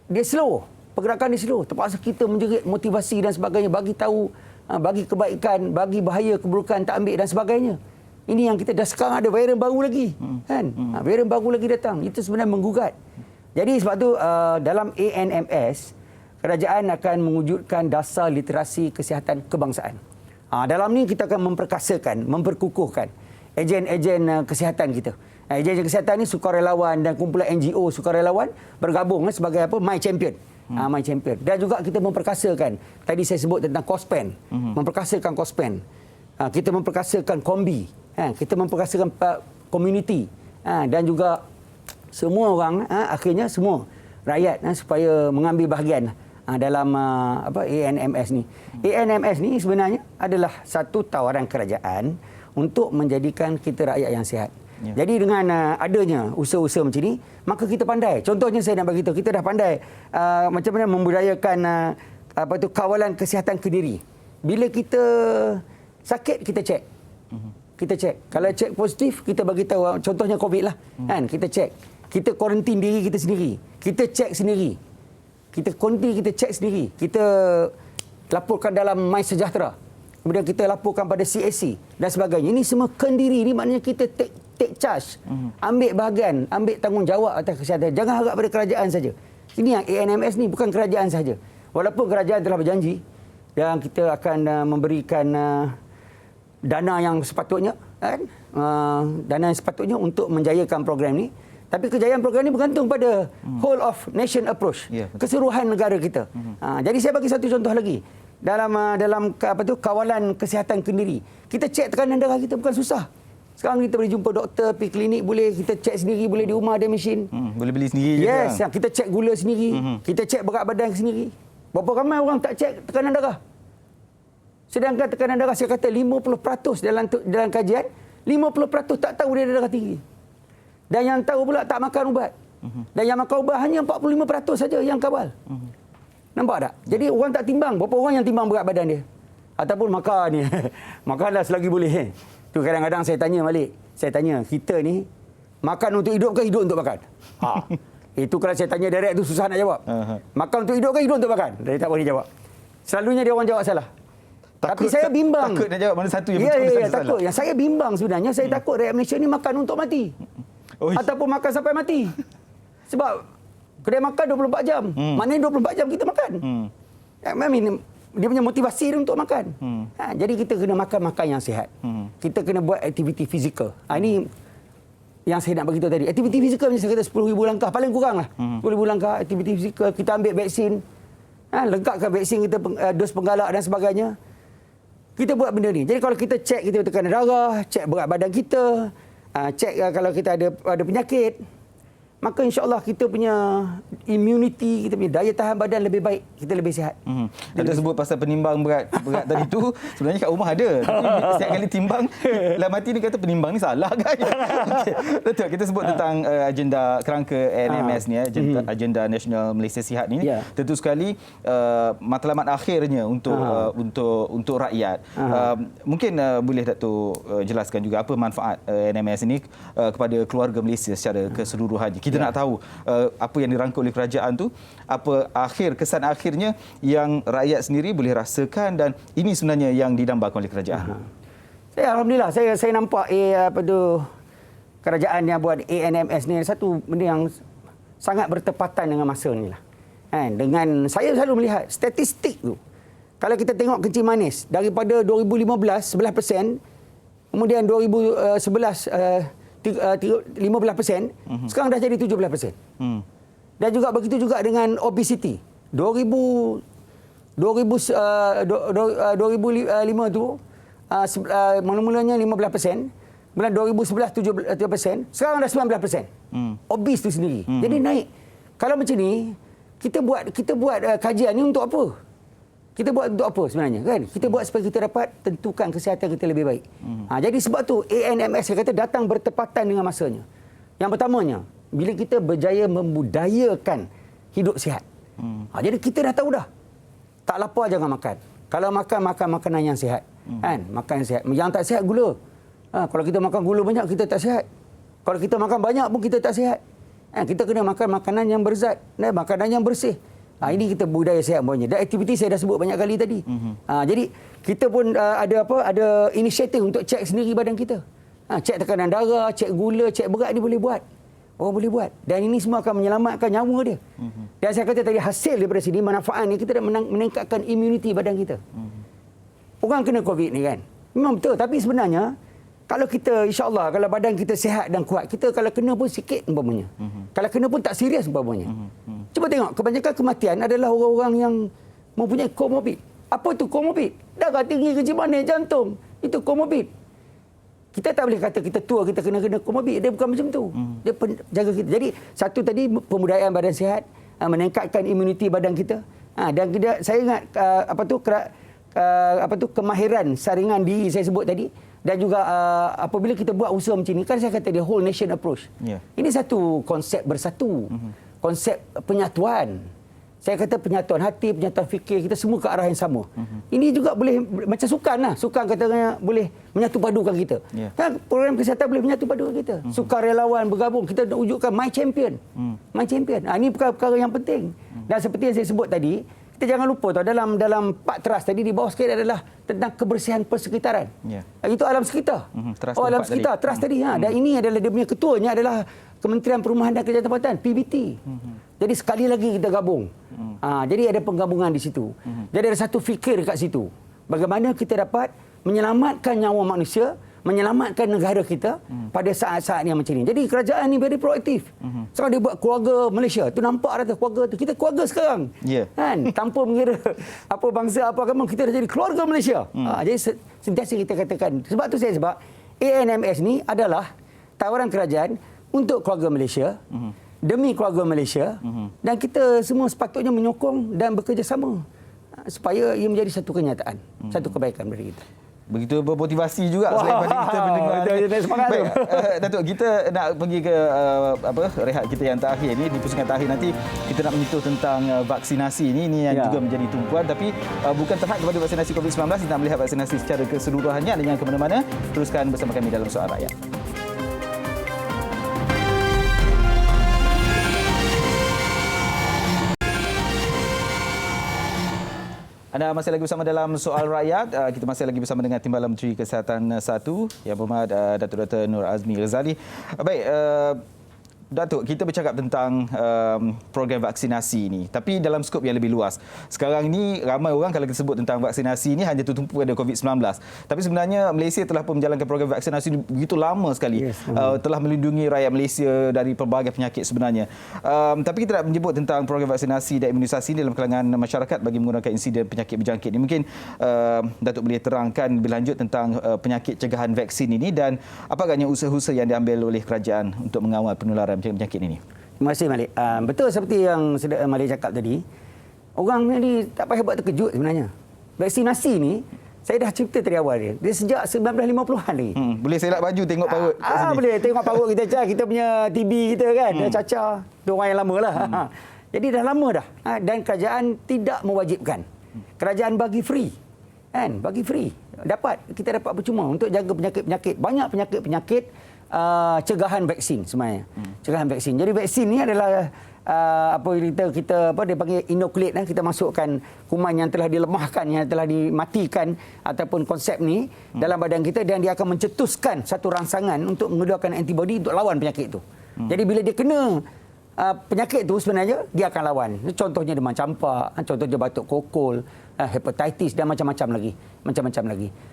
dia slow. Pergerakan dia slow. Terpaksa kita menjerit motivasi dan sebagainya, bagi tahu, bagi kebaikan, bagi bahaya keburukan tak ambil dan sebagainya. Ini yang kita dah sekarang ada varian baru lagi. Kan? Varian baru lagi datang. Itu sebenarnya menggugat. Jadi sebab tu dalam ANMS, kerajaan akan mewujudkan dasar literasi kesihatan kebangsaan. Dalam ni kita akan memperkasakan, memperkukuhkan ejen-ejen kesihatan kita. Ejen-ejen kesihatan ni sukarelawan dan kumpulan NGO sukarelawan bergabung sebagai apa? My Champion. My Champion. Dan juga kita memperkasakan, tadi saya sebut tentang COSPEN. Memperkasakan COSPEN. Kita memperkasakan kombi. Kita memperkasakan community. Dan juga semua orang, akhirnya semua rakyat supaya mengambil bahagian dalam ANMS ni. ANMS ni sebenarnya adalah satu tawaran kerajaan untuk menjadikan kita rakyat yang sihat. Ya. Jadi dengan adanya usaha-usaha macam ni, maka kita pandai. Contohnya saya nak bagi tahu, kita dah pandai macam mana membudayakan kawalan kesihatan kediri. Bila kita sakit, kita cek. Kita cek. Kalau cek positif, kita bagi tahu, contohnya COVID lah. Kan? Kita cek. Kita kuarantin diri kita sendiri. Kita cek sendiri. Kita kuarantin, kita cek sendiri. Kita laporkan dalam MySejahtera. Kemudian kita laporkan pada CAC dan sebagainya. Ini semua kendiri. Ini maknanya kita take charge. Ambil bahagian, ambil tanggungjawab atas kesihatan. Jangan harap pada kerajaan saja. Ini yang ANMS ni bukan kerajaan saja. Walaupun kerajaan telah berjanji dan kita akan memberikan dana yang sepatutnya, kan? Dana yang sepatutnya untuk menjayakan program ni. Tapi kejayaan program ini bergantung pada whole of nation approach, keseluruhan negara kita. Jadi saya bagi satu contoh lagi. Dalam kawalan kesihatan kendiri, kita cek tekanan darah kita bukan susah. Sekarang kita boleh jumpa doktor, pergi klinik, boleh kita cek sendiri, boleh di rumah ada mesin. Boleh beli sendiri yes, juga. Kita cek gula sendiri, kita cek berat badan sendiri. Berapa ramai orang tak cek tekanan darah? Sedangkan tekanan darah saya kata 50% dalam kajian, 50% tak tahu dia ada darah tinggi. Dan yang tahu pula tak makan ubat. Dan yang makan ubat hanya 45% saja yang kawal. Nampak tak? Jadi orang tak timbang. Berapa orang yang timbang berat badan dia? Ataupun makan ni. Makanlah selagi boleh. Tu kadang-kadang saya tanya balik. Saya tanya, kita ni makan untuk hidup ke hidup untuk makan? Itu kalau saya tanya direct tu susah nak jawab. Makan untuk hidup ke hidup untuk makan? Dia tak boleh jawab. Selalunya dia orang jawab salah. Tapi saya bimbang. Takut nak jawab mana satu yang betul, mana satu takut. Yang saya bimbang sebenarnya, saya takut rakyat Malaysia ni makan untuk mati. Ataupun makan sampai mati. Sebab kedai makan 24 jam. Maknanya 24 jam kita makan. Dia punya motivasi dia untuk makan. Jadi kita kena makan yang sihat. Kita kena buat aktiviti fizikal. Ini yang saya nak beritahu tadi. Aktiviti fizikal macam saya kata 10,000 langkah. Paling kurang lah. 10,000 langkah aktiviti fizikal. Kita ambil vaksin. Lengkapkan vaksin kita, dos penggalak dan sebagainya. Kita buat benda ni. Jadi kalau kita cek kita tekanan darah, cek berat badan kita, cek kalau kita ada penyakit, maka insya-Allah kita punya immunity, kita punya daya tahan badan lebih baik, kita lebih sihat. Kita sebut pasal penimbang berat tadi tu, sebenarnya kat rumah ada. Tapi setiap kali timbang, dalam hati ni kata penimbang ni salah kan. Okay. Betul, kita sebut tentang agenda kerangka ANMS ni, agenda Nasional Malaysia Sihat ni. Tentu sekali matlamat akhirnya untuk rakyat. Mungkin boleh Dato' jelaskan juga apa manfaat ANMS ini kepada keluarga Malaysia secara keseluruhannya. Kita nak tahu apa yang dirangka oleh kerajaan tu, apa kesan akhirnya yang rakyat sendiri boleh rasakan, dan ini sebenarnya yang didambakan oleh kerajaan. Alhamdulillah saya nampak kerajaan yang buat ANMS ni satu benda yang sangat bertepatan dengan masa ni lah. Dengan saya selalu melihat statistik tu. Kalau kita tengok kencing manis daripada 2015 11%, kemudian 2011 15%, sekarang dah jadi 17%. Dan juga begitu juga dengan obesity. 2005 tu mula-mulanya 15%, kemudian 2011 7%, sekarang dah 19%. Obes tu sendiri. Jadi naik. Kalau macam ni, kita buat kajian ni untuk apa? Kita buat untuk apa sebenarnya kan? Kita buat supaya kita dapat tentukan kesihatan kita lebih baik. Jadi sebab tu ANMS saya kata datang bertepatan dengan masanya. Yang pertamanya, bila kita berjaya membudayakan hidup sihat. Jadi kita dah tahu dah. Tak lapar jangan makan. Kalau makan makanan yang sihat. Kan? Makan yang sihat. Yang tak sihat gula. Kalau kita makan gula banyak kita tak sihat. Kalau kita makan banyak pun kita tak sihat. Kita kena makan makanan yang berzat, makanan yang bersih. Ini kita budaya sihat umpamanya. Dan aktiviti saya dah sebut banyak kali tadi. Jadi kita pun ada inisiatif untuk cek sendiri badan kita. Cek tekanan darah, cek gula, cek berat ni boleh buat. Orang boleh buat. Dan ini semua akan menyelamatkan nyawa dia. Dan saya kata tadi hasil daripada sini, manfaat ni kita dah meningkatkan imuniti badan kita. Orang kena COVID ni kan. Memang betul. Tapi sebenarnya kalau kita, insya-Allah, kalau badan kita sihat dan kuat, kita kalau kena pun sikit umpamanya. Kalau kena pun tak serius umpamanya. Cuba tengok, kebanyakan kematian adalah orang-orang yang mempunyai komorbid. Apa tu komorbid? Darah tinggi, kencing manis, jantung. Itu komorbid. Kita tak boleh kata kita tua, kita kena komorbid. Dia bukan macam tu. Dia jaga kita. Jadi, satu tadi, pembudayaan badan sihat, meningkatkan imuniti badan kita. Dan saya ingat, kemahiran saringan diri saya sebut tadi. Dan juga apabila kita buat usaha macam ni, kan saya kata dia whole nation approach. Ini satu konsep bersatu. Konsep penyatuan. Saya kata penyatuan hati, penyatuan fikir, kita semua ke arah yang sama. Ini juga boleh, macam sukan lah. Sukan katanya boleh menyatu padukan kita. Kan program kesihatan boleh menyatu padukan kita. Sukarelawan bergabung, kita nak wujudkan My Champion. My Champion. Ini perkara yang penting. Dan seperti yang saya sebut tadi, kita jangan lupa tau, dalam 4 teras tadi di bawah sekali adalah tentang kebersihan persekitaran. Itu alam sekitar. Alam sekitar, teras tadi. Dan ini adalah dia punya ketuanya adalah Kementerian Perumahan dan Kerjaya Tempatan, PBT. Jadi sekali lagi kita gabung. Jadi ada penggabungan di situ. Jadi ada satu fikir kat situ. Bagaimana kita dapat menyelamatkan nyawa manusia, menyelamatkan negara kita pada saat-saat yang macam ni. Jadi kerajaan ni very proaktif. Sekarang dia buat keluarga Malaysia. Tu nampak dah keluarga tu. Kita keluarga sekarang. Kan? Tanpa mengira apa bangsa, apa agama, kita dah jadi keluarga Malaysia. Jadi sentiasa kita katakan. Sebab tu sebab ANMS ni adalah tawaran kerajaan untuk keluarga Malaysia, demi keluarga Malaysia, dan kita semua sepatutnya menyokong dan bekerjasama supaya ia menjadi satu kenyataan, satu kebaikan bagi kita. Begitu bermotivasi juga selain pada kita mendengar. Baik, Datuk, kita nak pergi ke rehat kita yang terakhir ni, di pusingan terakhir nanti kita nak menyentuh tentang vaksinasi ini yang juga menjadi tumpuan, tapi bukan terhad kepada vaksinasi COVID-19, kita nak melihat vaksinasi secara keseluruhannya. Dan jangan ke mana-mana, teruskan bersama kami dalam Soal Rakyat. Anda masih lagi bersama dalam Soal Rakyat. Kita masih lagi bersama dengan Timbalan Menteri Kesihatan 1, Yang Berhormat Datuk Dr. Nur Azmi Razali. Baik, Datuk, kita bercakap tentang program vaksinasi ini, tapi dalam skop yang lebih luas. Sekarang ini ramai orang kalau kita sebut tentang vaksinasi ini hanya tertumpu pada COVID-19. Tapi sebenarnya Malaysia telah pun menjalankan program vaksinasi ini begitu lama sekali. Telah melindungi rakyat Malaysia dari pelbagai penyakit sebenarnya. Tapi kita nak menyebut tentang program vaksinasi dan imunisasi dalam kalangan masyarakat bagi menggunakan insiden penyakit berjangkit ini. Mungkin Datuk boleh terangkan lebih lanjut tentang penyakit cegahan vaksin ini dan apa agaknya usaha-usaha yang diambil oleh kerajaan untuk mengawal penularan penyakit ini. Terima kasih, Malik. Betul seperti yang Malik cakap tadi, orang ni tak payah buat terkejut sebenarnya. Vaksinasi ni, saya dah cerita dari awal dia. Dia sejak 1950-an lagi. Boleh selak baju tengok parut kat sini. Boleh tengok parut kita punya TB kita kan, dah cacar. Itu orang yang lama lah. Jadi dah lama dah. Dan kerajaan tidak mewajibkan. Kerajaan bagi free. Kan? Bagi free. Kita dapat percuma untuk jaga penyakit-penyakit. Banyak penyakit-penyakit cegahan vaksin sebenarnya. Cegahan vaksin. Jadi vaksin ni adalah kita dia panggil inoculate, kita masukkan kuman yang telah dilemahkan, yang telah dimatikan ataupun konsep ni dalam badan kita, dan dia akan mencetuskan satu rangsangan untuk mengeluarkan antibodi untuk lawan penyakit itu. Jadi bila dia kena penyakit itu sebenarnya dia akan lawan. Contohnya demam campak, contohnya batuk kokol, hepatitis dan macam-macam lagi.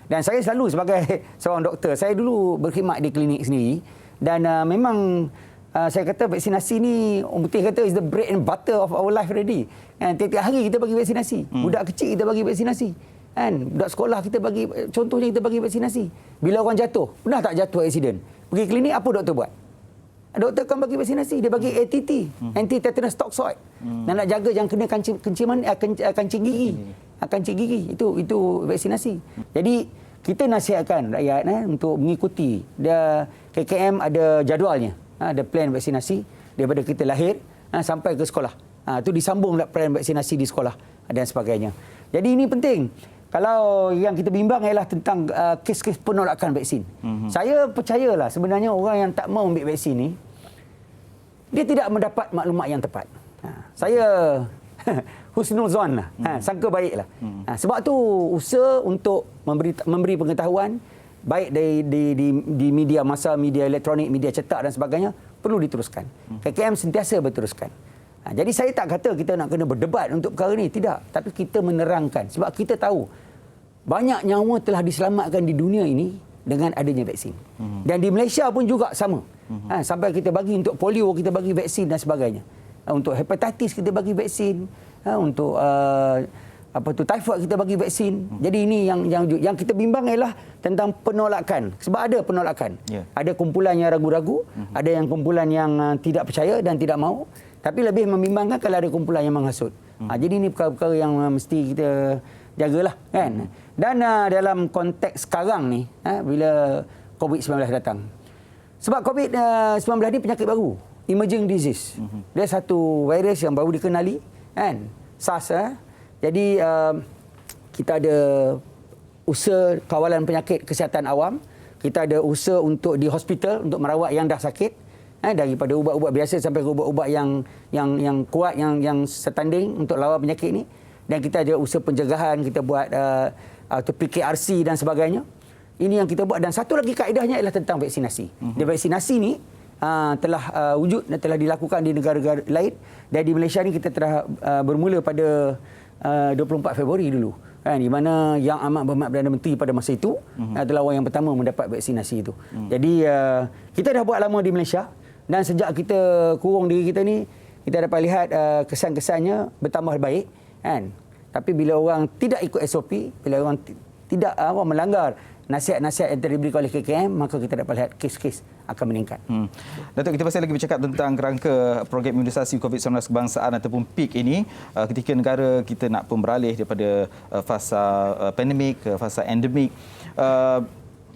Dan saya selalu sebagai seorang doktor, saya dulu berkhidmat di klinik sendiri, dan memang saya kata vaksinasi ni orang putih kata is the bread and butter of our life already. Tiap-tiap hari kita bagi vaksinasi. Budak kecil kita bagi vaksinasi. Budak sekolah kita bagi, contohnya kita bagi vaksinasi. Bila orang jatuh, pernah tak jatuh aksiden? Pergi klinik, apa doktor buat? Doktor akan bagi vaksinasi. Dia bagi ATT, anti-tetanus toxoid. Dan nak jaga jangan kena kancing gigi. Kancing gigi. Itu vaksinasi. Jadi kita nasihatkan rakyat untuk mengikuti. KKM ada jadualnya. Ada plan vaksinasi daripada kita lahir sampai ke sekolah. Itu disambung plan vaksinasi di sekolah dan sebagainya. Jadi ini penting. Kalau yang kita bimbang ialah tentang kes-kes penolakan vaksin. Saya percayalah sebenarnya orang yang tak mau ambil vaksin ni, dia tidak mendapat maklumat yang tepat. Saya husnuzon lah. Sangka baik lah. Sebab tu usaha untuk memberi pengetahuan baik di media massa, media elektronik, media cetak dan sebagainya perlu diteruskan. KKM sentiasa berteruskan. Jadi saya tak kata kita nak kena berdebat untuk perkara ini. Tidak. Tapi kita menerangkan. Sebab kita tahu banyak nyawa telah diselamatkan di dunia ini dengan adanya vaksin. Dan di Malaysia pun juga sama. Sampai kita bagi untuk polio, kita bagi vaksin dan sebagainya. Untuk hepatitis kita bagi vaksin. Untuk typhoid kita bagi vaksin. Jadi ini yang kita bimbang ialah tentang penolakan. Sebab ada penolakan. Ada kumpulan yang ragu-ragu, ada yang kumpulan yang tidak percaya dan tidak mahu. Tapi lebih membimbangkan kalau ada kumpulan yang menghasut. Jadi ini perkara-perkara yang mesti kita jagalah, kan. Dan dalam konteks sekarang ni, bila COVID-19 datang. Sebab COVID-19 ni penyakit baru, emerging disease. Dia satu virus yang baru dikenali, kan. SARS. Jadi kita ada usaha kawalan penyakit kesihatan awam. Kita ada usaha untuk di hospital untuk merawat yang dah sakit. Daripada ubat-ubat biasa sampai ke ubat-ubat yang kuat, yang setanding untuk lawan penyakit ni. Dan kita ada usaha pencegahan, kita buat PKRC dan sebagainya. Ini yang kita buat. Dan satu lagi kaedahnya ialah tentang vaksinasi. Dan vaksinasi ni telah wujud dan telah dilakukan di negara-negara lain. Dan di Malaysia ni kita telah bermula pada 24 Februari dulu. Di mana Yang Amat Berhormat Perdana Menteri pada masa itu adalah orang yang pertama mendapat vaksinasi itu. Jadi kita dah buat lama di Malaysia. Dan sejak kita kurung diri kita ni, kita dapat lihat kesan-kesannya bertambah baik, kan. Tapi bila orang tidak ikut SOP, bila orang tidak melanggar nasihat-nasihat yang diberikan oleh KKM, maka kita dapat lihat kes-kes akan meningkat. Datuk, kita masih lagi bercakap tentang kerangka program imunisasi COVID-19 kebangsaan ataupun PIK ini ketika negara kita nak pun beralih daripada fasa pandemik ke fasa endemik.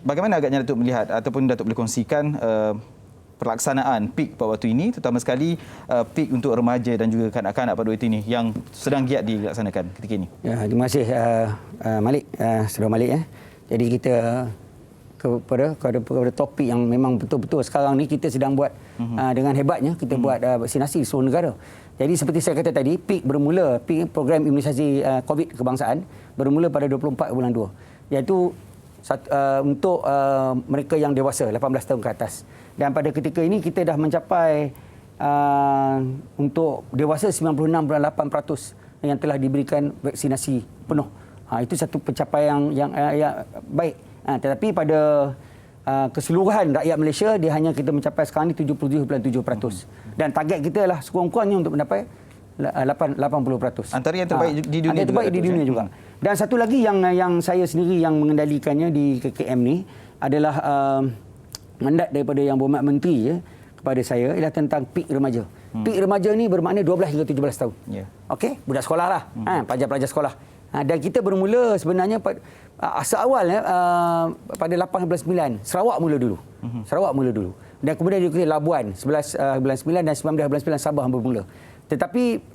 Bagaimana agaknya Datuk melihat ataupun Datuk boleh kongsikan pelaksanaan PIK pada waktu ini, terutama sekali PIK untuk remaja dan juga kanak-kanak pada waktu ini yang sedang giat dilaksanakan ketika ini? Ya, terima kasih Malik, Saudara Malik. Jadi kita kepada topik yang memang betul-betul sekarang ni kita sedang buat dengan hebatnya, kita buat vaksinasi di seluruh negara. Jadi seperti saya kata tadi, PIK bermula, PIK program imunisasi COVID kebangsaan bermula pada 24 bulan 2, iaitu untuk mereka yang dewasa 18 tahun ke atas. Dan pada ketika ini kita dah mencapai untuk dewasa 96.8% yang telah diberikan vaksinasi penuh. Itu satu pencapaian yang baik. Tetapi pada keseluruhan rakyat Malaysia, dia hanya kita mencapai sekarang ni 77.7%. Dan target kita adalah sekurang-kurangnya untuk mencapai 80%. Antara yang terbaik di dunia. Antara terbaik di dunia juga. Dan satu lagi yang saya sendiri yang mengendalikannya di KKM ni adalah mandat daripada Yang Berhormat Menteri kepada saya ialah tentang PIK remaja. PIK remaja ni bermakna 12 hingga 17 tahun. Okey, budak sekolah lah. Pelajar-pelajar sekolah. Dan kita bermula sebenarnya asal awal pada 18 bulan 9 Sarawak mula dulu. Sarawak mula dulu. Dan kemudian diikuti Labuan 11 bulan 9 dan 19 bulan 9 Sabah bermula. Tetapi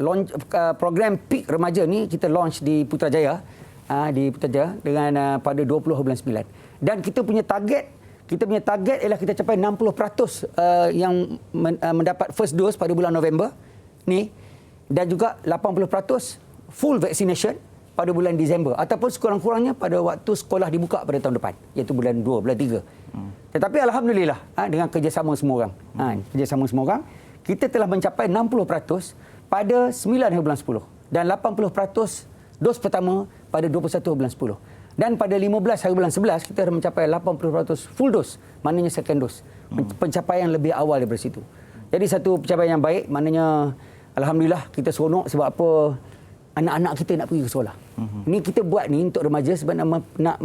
program PIK remaja ni kita launch di Putrajaya dengan pada 20 bulan 9. Dan kita punya target ialah kita capai 60% yang mendapat first dose pada bulan November ni, dan juga 80% full vaccination pada bulan Disember ataupun sekurang-kurangnya pada waktu sekolah dibuka pada tahun depan, iaitu bulan 2, bulan 3. Tetapi alhamdulillah dengan kerjasama semua orang, kita telah mencapai 60% pada 9 hari bulan 10 dan 80% dos pertama pada 21 bulan 10. Dan pada 15 hari bulan 11 kita dah mencapai 80% full dose, maknanya second dose. Pencapaian lebih awal daripada situ. Jadi satu pencapaian yang baik, maknanya alhamdulillah kita seronok sebab apa, anak-anak kita nak pergi ke sekolah. Ini kita buat ni untuk remaja sebab nak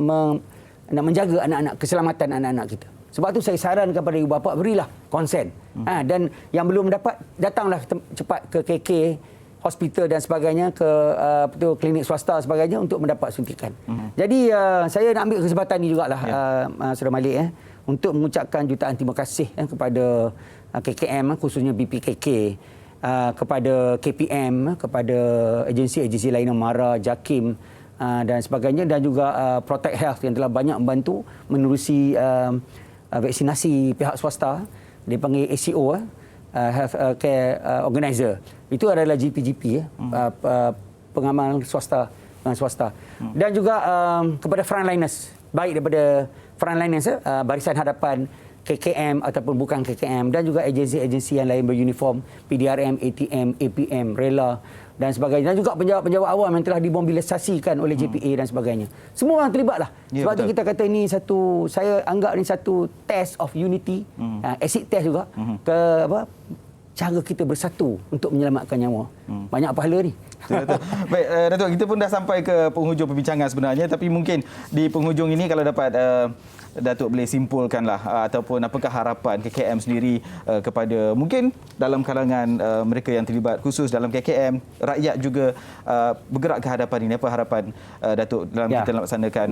menjaga anak-anak, keselamatan anak-anak kita. Sebab tu saya sarankan kepada ibu bapa, berilah konsen. Dan yang belum dapat, datanglah cepat ke KK hospital dan sebagainya, ke klinik swasta sebagainya untuk mendapat suntikan. Jadi saya nak ambil kesempatan ini jugalah, Saudara Malik, untuk mengucapkan jutaan terima kasih kepada KKM, khususnya BPKK, kepada KPM, kepada agensi-agensi lain, MARA, JAKIM dan sebagainya, dan juga Protect Health yang telah banyak membantu menerusi vaksinasi pihak swasta. Dia panggil ACO, Health Care Organizer. Itu adalah GP-GP, pengamal swasta. Dan juga kepada frontliners, baik daripada frontliners, barisan hadapan KKM ataupun bukan KKM, dan juga agensi-agensi yang lain beruniform, PDRM, ATM, APM, Rela dan sebagainya, dan juga penjawat-penjawat awam yang telah dimobilisasikan oleh JPA dan sebagainya. Semua orang terlibatlah. Sebab itu kita kata ini satu, saya anggap ini satu test of unity, acid test juga, ke cara kita bersatu untuk menyelamatkan nyawa. Banyak pahala ni. Betul. Baik, Datuk, kita pun dah sampai ke penghujung perbincangan sebenarnya, tapi mungkin di penghujung ini kalau dapat Datuk boleh simpulkanlah ataupun apakah harapan KKM sendiri kepada mungkin dalam kalangan mereka yang terlibat khusus dalam KKM, rakyat juga bergerak ke hadapan ini. Apa harapan Datuk dalam kita nak laksanakan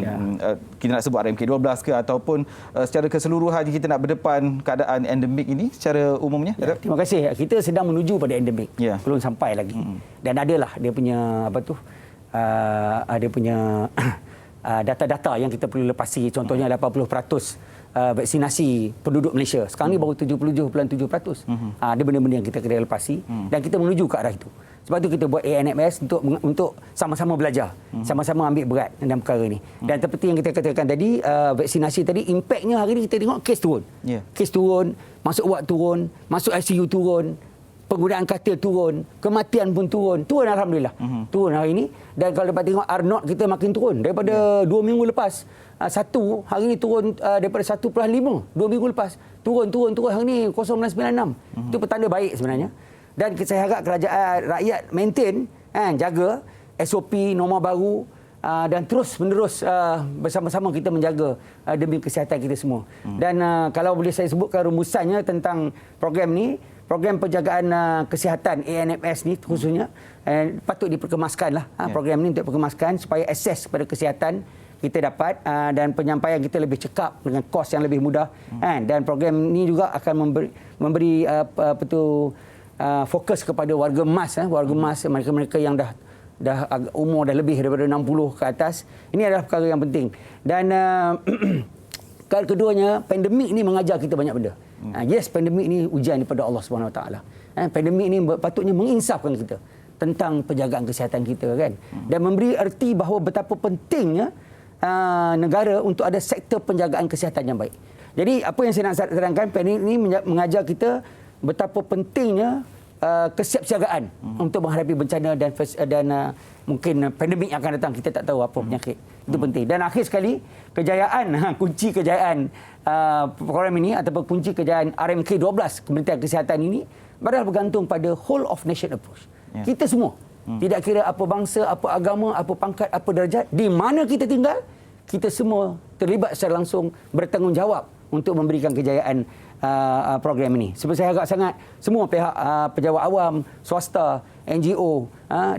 kita nak sebut RMK 12 ke, ataupun secara keseluruhan kita nak berdepan keadaan endemik ini secara umumnya? Terima kasih. Kita sedang menuju pada endemik. Belum sampai lagi. Dan adalah dia punya ada punya data-data yang kita perlu lepasi. Contohnya 80% vaksinasi penduduk Malaysia. Sekarang ni baru 77.7%. Ada benda-benda yang kita kena lepasi dan kita menuju ke arah itu. Sebab tu kita buat ANMS untuk sama-sama belajar, sama-sama ambil berat dalam perkara ini. Dan seperti yang kita katakan tadi, vaksinasi tadi, impaknya hari ini kita tengok kes turun. Kes turun, masuk ward turun, masuk ICU turun, penggunaan katil turun, kematian pun turun. Turun Alhamdulillah. Turun hari ini. Dan kalau dapat tengok R0 kita makin turun. Daripada 2 minggu lepas, hari ini turun daripada 1.5. 2 minggu lepas. Turun. Hari ini 0.96. Itu petanda baik sebenarnya. Dan saya harap kerajaan rakyat maintain, jaga SOP, norma baru, dan terus menerus bersama-sama kita menjaga demi kesihatan kita semua. Dan kalau boleh saya sebutkan rumusannya tentang program ni, program penjagaan kesihatan ANMS ni khususnya patut diperkemaskanlah. Program ni untuk perkemaskan supaya akses kepada kesihatan kita dapat dan penyampaian kita lebih cekap dengan kos yang lebih mudah. Dan program ni juga akan memberi fokus kepada warga emas, mereka-mereka yang dah umur dah lebih daripada 60 ke atas. Ini adalah perkara yang penting. Dan keduanya, pandemik ni mengajar kita banyak benda. Yes, pandemik ni ujian daripada Allah SWT. Pandemik ni patutnya menginsafkan kita tentang penjagaan kesihatan kita, kan. Dan memberi erti bahawa betapa pentingnya negara untuk ada sektor penjagaan kesihatan yang baik. Jadi apa yang saya nak terangkan, pandemik ni mengajar kita betapa pentingnya kesiapsiagaan untuk menghadapi bencana dan mungkin pandemik yang akan datang. Kita tak tahu apa penyakit. Itu penting. Dan akhir sekali, kunci kejayaan program ini ataupun kunci kejayaan RMK 12 Kementerian Kesihatan ini adalah bergantung pada whole of nation approach. Kita semua, tidak kira apa bangsa, apa agama, apa pangkat, apa darjat, di mana kita tinggal, kita semua terlibat secara langsung, bertanggungjawab untuk memberikan kejayaan program ini. Sebab saya agak sangat semua pihak, pejabat awam, swasta, NGO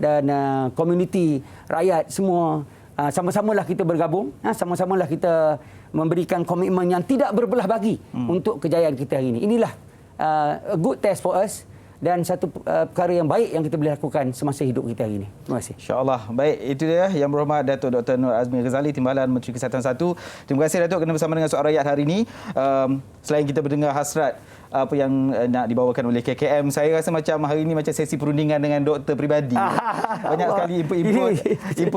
dan komuniti, rakyat semua, sama-samalah kita bergabung, sama-samalah kita memberikan komitmen yang tidak berbelah bagi untuk kejayaan kita hari ini. Inilah a good test for us dan satu perkara yang baik yang kita boleh lakukan semasa hidup kita hari ini. Terima kasih. InsyaAllah. Baik, itu dia Yang Berhormat Datuk Dr. Nur Azmi Ghazali, Timbalan Menteri Kesihatan 1. Terima kasih Datuk kerana bersama dengan Suara Rakyat hari ini. Selain kita mendengar hasrat apa yang nak dibawakan oleh KKM, saya rasa macam hari ini macam sesi perundingan dengan doktor peribadi. Banyak sekali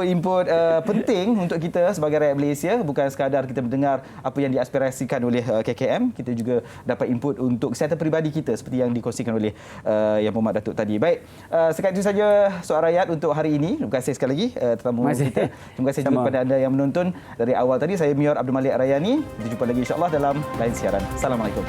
input penting untuk kita sebagai rakyat Malaysia. Bukan sekadar kita mendengar apa yang diaspirasikan oleh KKM, kita juga dapat input untuk kesihatan peribadi kita seperti yang dikongsikan oleh Yang Berhormat Datuk tadi. Baik, sekian itu saja Suara Rakyat untuk hari ini. Terima kasih sekali lagi tetamu kita. Terima kasih juga kepada anda yang menonton dari awal tadi. Saya Mior Abdul Malik Rayani. Kita jumpa lagi insya-Allah dalam lain siaran. Assalamualaikum.